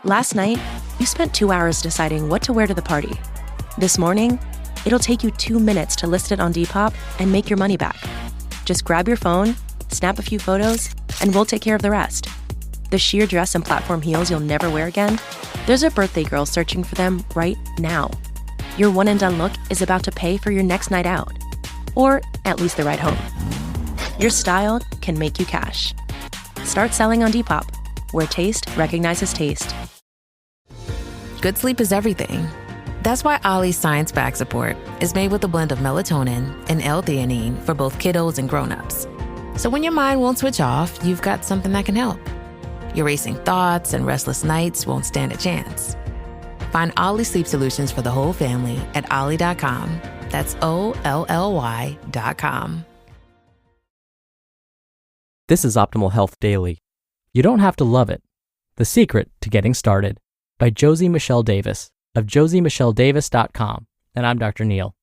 Last night, you spent 2 hours deciding what to wear to the party. This morning, it'll take you 2 minutes to list it on Depop and make your money back. Just grab your phone, snap a few photos, and we'll take care of the rest. The sheer dress and platform heels you'll never wear again? There's a birthday girl searching for them right now. Your one and done look is about to pay for your next night out. Or at least the ride home. Your style can make you cash. Start selling on Depop, where taste recognizes taste. Good sleep is everything. That's why Ollie's Science Back Support is made with a blend of melatonin and L-theanine for both kiddos and grown-ups. So when your mind won't switch off, you've got something that can help. Your racing thoughts and restless nights won't stand a chance. Find Ollie Sleep Solutions for the whole family at ollie.com. That's OLLY.com. This is Optimal Health Daily. You don't have to love it. The Secret to Getting Started by Josie Michelle Davis of josiemichelledavis.com. And I'm Dr. Neil.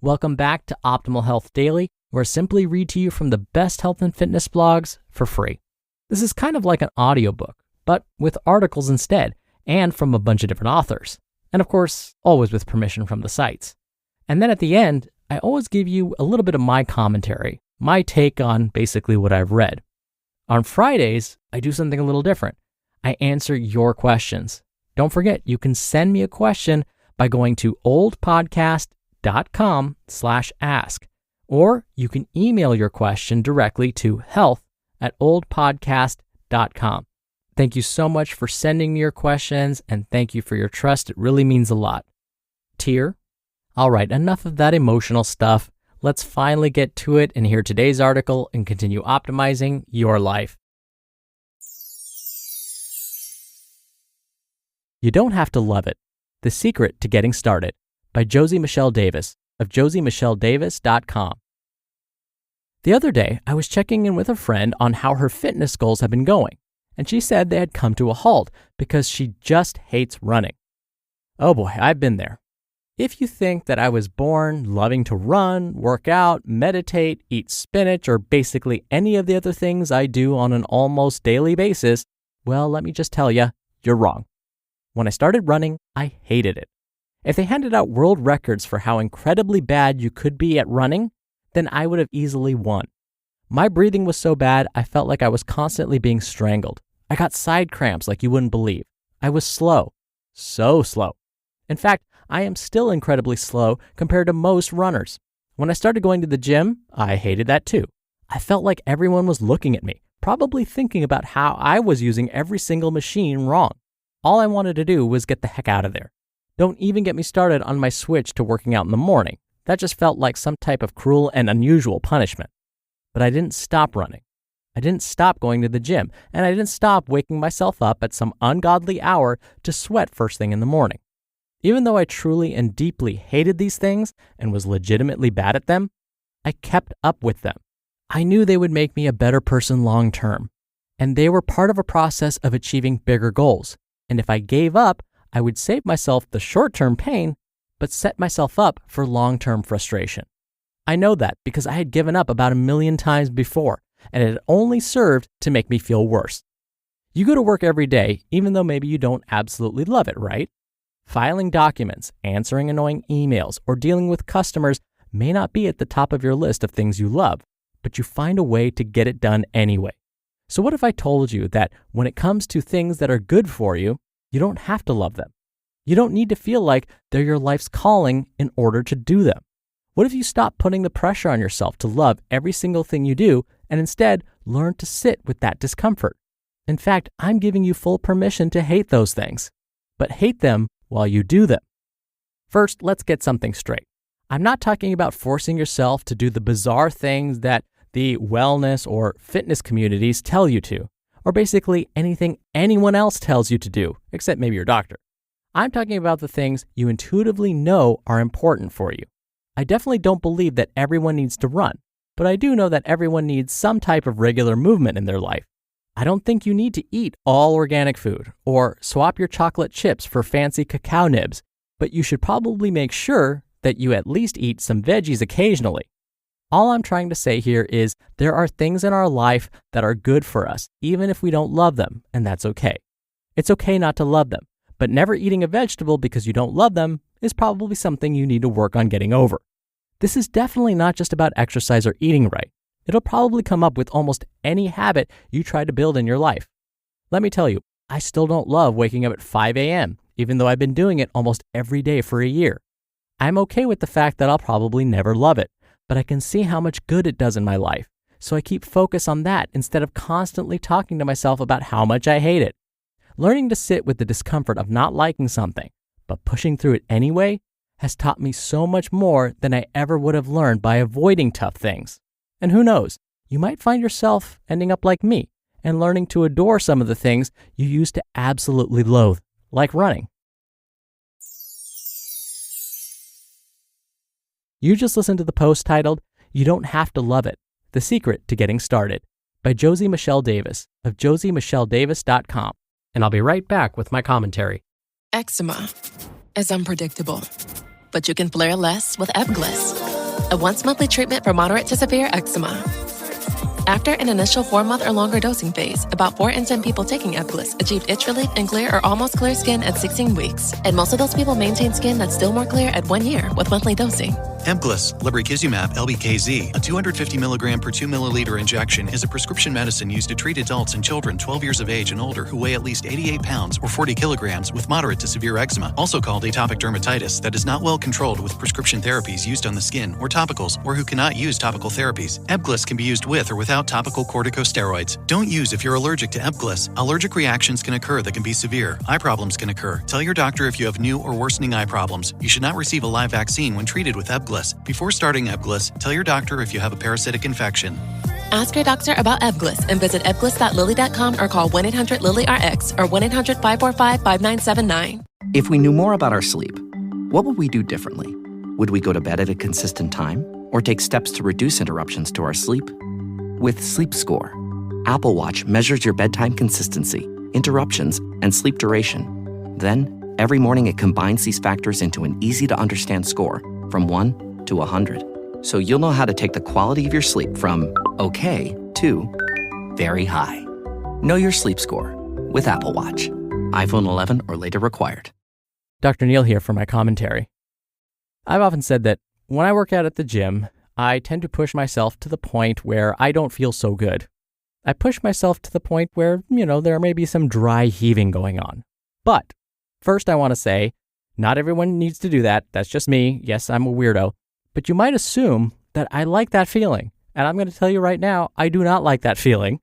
Welcome back to Optimal Health Daily, where I simply read to you from the best health and fitness blogs for free. This is kind of like an audiobook, but with articles instead, and from a bunch of different authors. And of course, always with permission from the sites. And then at the end, I always give you a little bit of my commentary, my take on basically what I've read. On Fridays, I do something a little different. I answer your questions. Don't forget, you can send me a question by going to oldpodcast.com/ask, or you can email your question directly to health@oldpodcast.com. Thank you so much for sending me your questions, and thank you for your trust. It really means a lot. Tier? All right, enough of that emotional stuff. Let's finally get to it and hear today's article and continue optimizing your life. You don't have to love it. The Secret to Getting Started by Josie Michelle Davis of josiemichelledavis.com. The other day, I was checking in with a friend on how her fitness goals have been going, and she said they had come to a halt because she just hates running. Oh boy, I've been there. If you think that I was born loving to run, work out, meditate, eat spinach, or basically any of the other things I do on an almost daily basis, well, let me just tell you, you're wrong. When I started running, I hated it. If they handed out world records for how incredibly bad you could be at running, then I would have easily won. My breathing was so bad, I felt like I was constantly being strangled. I got side cramps like you wouldn't believe. I was slow. So slow. In fact, I am still incredibly slow compared to most runners. When I started going to the gym, I hated that too. I felt like everyone was looking at me, probably thinking about how I was using every single machine wrong. All I wanted to do was get the heck out of there. Don't even get me started on my switch to working out in the morning. That just felt like some type of cruel and unusual punishment. But I didn't stop running. I didn't stop going to the gym, and I didn't stop waking myself up at some ungodly hour to sweat first thing in the morning. Even though I truly and deeply hated these things and was legitimately bad at them, I kept up with them. I knew they would make me a better person long term, and they were part of a process of achieving bigger goals. And if I gave up, I would save myself the short-term pain, but set myself up for long-term frustration. I know that because I had given up about 1,000,000 times before, and it had only served to make me feel worse. You go to work every day, even though maybe you don't absolutely love it, right? Filing documents, answering annoying emails, or dealing with customers may not be at the top of your list of things you love, but you find a way to get it done anyway. So what if I told you that when it comes to things that are good for you, you don't have to love them? You don't need to feel like they're your life's calling in order to do them. What if you stop putting the pressure on yourself to love every single thing you do and instead learn to sit with that discomfort? In fact, I'm giving you full permission to hate those things, but hate them while you do them. First, let's get something straight. I'm not talking about forcing yourself to do the bizarre things that the wellness or fitness communities tell you to, or basically anything anyone else tells you to do, except maybe your doctor. I'm talking about the things you intuitively know are important for you. I definitely don't believe that everyone needs to run, but I do know that everyone needs some type of regular movement in their life. I don't think you need to eat all organic food or swap your chocolate chips for fancy cacao nibs, but you should probably make sure that you at least eat some veggies occasionally. All I'm trying to say here is there are things in our life that are good for us, even if we don't love them, and that's okay. It's okay not to love them, but never eating a vegetable because you don't love them is probably something you need to work on getting over. This is definitely not just about exercise or eating right. It'll probably come up with almost any habit you try to build in your life. Let me tell you, I still don't love waking up at 5 a.m., even though I've been doing it almost every day for a year. I'm okay with the fact that I'll probably never love it, but I can see how much good it does in my life, so I keep focus on that instead of constantly talking to myself about how much I hate it. Learning to sit with the discomfort of not liking something, but pushing through it anyway, has taught me so much more than I ever would have learned by avoiding tough things. And who knows, you might find yourself ending up like me and learning to adore some of the things you used to absolutely loathe, like running. You just listened to the post titled, "You Don't Have to Love It, The Secret to Getting Started," by Josie Michelle Davis of josiemichelledavis.com. And I'll be right back with my commentary. Eczema is unpredictable, but you can flare less with Ebglyss, a once-monthly treatment for moderate to severe eczema. After an initial 4-month or longer dosing phase, about 4 in 10 people taking Ebglyss achieved itch relief and clear or almost clear skin at 16 weeks. And most of those people maintain skin that's still more clear at 1 year with monthly dosing. Ebglyss, lebrikizumab LBKZ, a 250 milligram per 2 milliliter injection, is a prescription medicine used to treat adults and children 12 years of age and older who weigh at least 88 pounds or 40 kilograms with moderate to severe eczema, also called atopic dermatitis, that is not well controlled with prescription therapies used on the skin or topicals, or who cannot use topical therapies. Ebglyss can be used with or without topical corticosteroids. Don't use if you're allergic to Ebglyss. Allergic reactions can occur that can be severe. Eye problems can occur. Tell your doctor if you have new or worsening eye problems. You should not receive a live vaccine when treated with Ebglyss. Before starting Ebglyss, tell your doctor if you have a parasitic infection. Ask your doctor about Ebglyss and visit ebglyss.lilly.com or call 1-800-LILY-RX or 1-800-545-5979. If we knew more about our sleep, what would we do differently? Would we go to bed at a consistent time or take steps to reduce interruptions to our sleep? With Sleep Score, Apple Watch measures your bedtime consistency, interruptions, and sleep duration. Then, every morning it combines these factors into an easy-to-understand score from 1 to 100. So you'll know how to take the quality of your sleep from okay to very high. Know your sleep score with Apple Watch. iPhone 11 or later required. Dr. Neil here for my commentary. I've often said that when I work out at the gym, I tend to push myself to the point where I don't feel so good. I push myself to the point where, there may be some dry heaving going on. But first I want to say, not everyone needs to do that. That's just me. Yes, I'm a weirdo. But you might assume that I like that feeling. And I'm going to tell you right now, I do not like that feeling.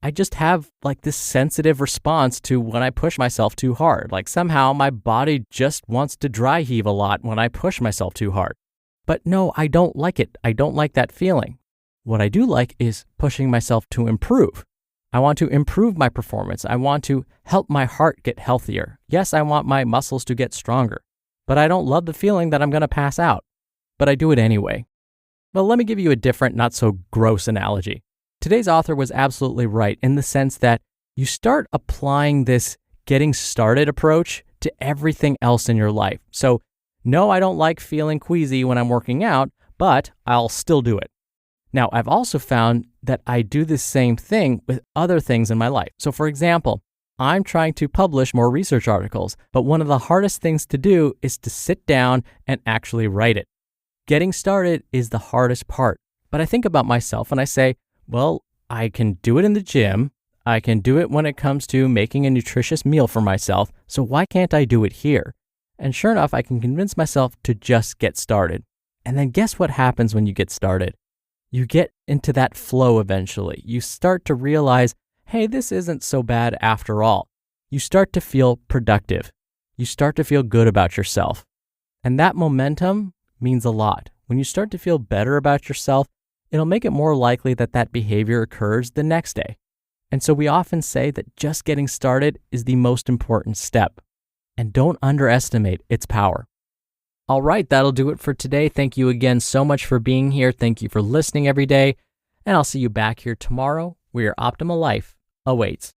I just have this sensitive response to when I push myself too hard. Somehow my body just wants to dry heave a lot when I push myself too hard. But no, I don't like it. I don't like that feeling. What I do like is pushing myself to improve. I want to improve my performance. I want to help my heart get healthier. Yes, I want my muscles to get stronger. But I don't love the feeling that I'm going to pass out. But I do it anyway. Well, let me give you a different, not so gross analogy. Today's author was absolutely right in the sense that you start applying this getting started approach to everything else in your life. So, no, I don't like feeling queasy when I'm working out, but I'll still do it. Now, I've also found that I do the same thing with other things in my life. So, for example, I'm trying to publish more research articles, but one of the hardest things to do is to sit down and actually write it. Getting started is the hardest part. But I think about myself and I say, well, I can do it in the gym. I can do it when it comes to making a nutritious meal for myself. So why can't I do it here? And sure enough, I can convince myself to just get started. And then guess what happens when you get started? You get into that flow eventually. You start to realize, hey, this isn't so bad after all. You start to feel productive. You start to feel good about yourself. And that momentum means a lot. When you start to feel better about yourself, it'll make it more likely that that behavior occurs the next day. And so we often say that just getting started is the most important step. And don't underestimate its power. All right, that'll do it for today. Thank you again so much for being here. Thank you for listening every day. And I'll see you back here tomorrow where your optimal life awaits.